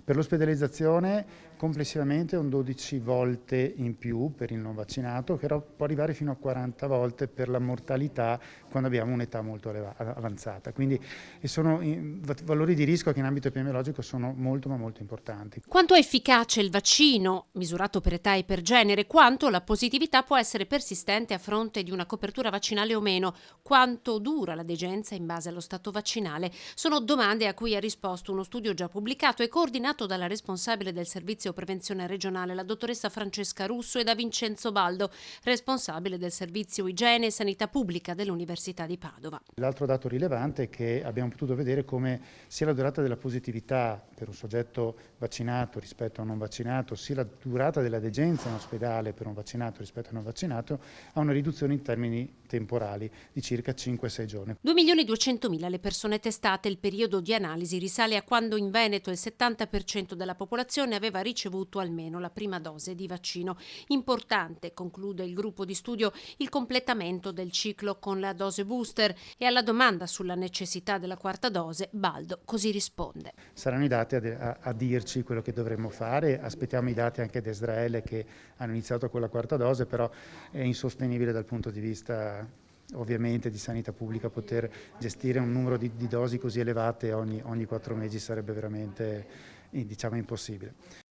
Per l'ospedalizzazione complessivamente un 12 volte in più per il non vaccinato, che può arrivare fino a 40 volte per la mortalità quando abbiamo un'età molto avanzata. Quindi sono valori di rischio che in ambito epidemiologico sono molto ma molto importanti. Quanto è efficace il vaccino, misurato per età e per genere, quanto la positività può essere persistente a fronte di una copertura vaccinale o meno, quanto dura la degenza in base allo stato vaccinale, sono domande a cui ha risposto uno studio già pubblicato e coordinato dalla responsabile del servizio prevenzione regionale, la dottoressa Francesca Russo, e da Vincenzo Baldo, responsabile del servizio igiene e sanità pubblica dell'Università di Padova. L'altro dato rilevante è che abbiamo potuto vedere come sia la durata della positività per un soggetto vaccinato rispetto a un non vaccinato, sia la durata della degenza in ospedale per un vaccinato rispetto a un non vaccinato ha una riduzione in termini temporali di circa 5-6 giorni. 2.200.000 le persone testate, il periodo di analisi risale a quando in Veneto il 70% della popolazione aveva ricevuto almeno la prima dose di vaccino. Importante, conclude il gruppo di studio, il completamento del ciclo con la dose booster, e alla domanda sulla necessità della quarta dose, Baldo così risponde. Saranno i dati a dirci quello che dovremmo fare, aspettiamo i dati anche da Israele che hanno iniziato con la quarta dose, però è insostenibile dal punto di vista ovviamente di sanità pubblica poter gestire un numero di dosi così elevate ogni 4 mesi sarebbe veramente impossibile.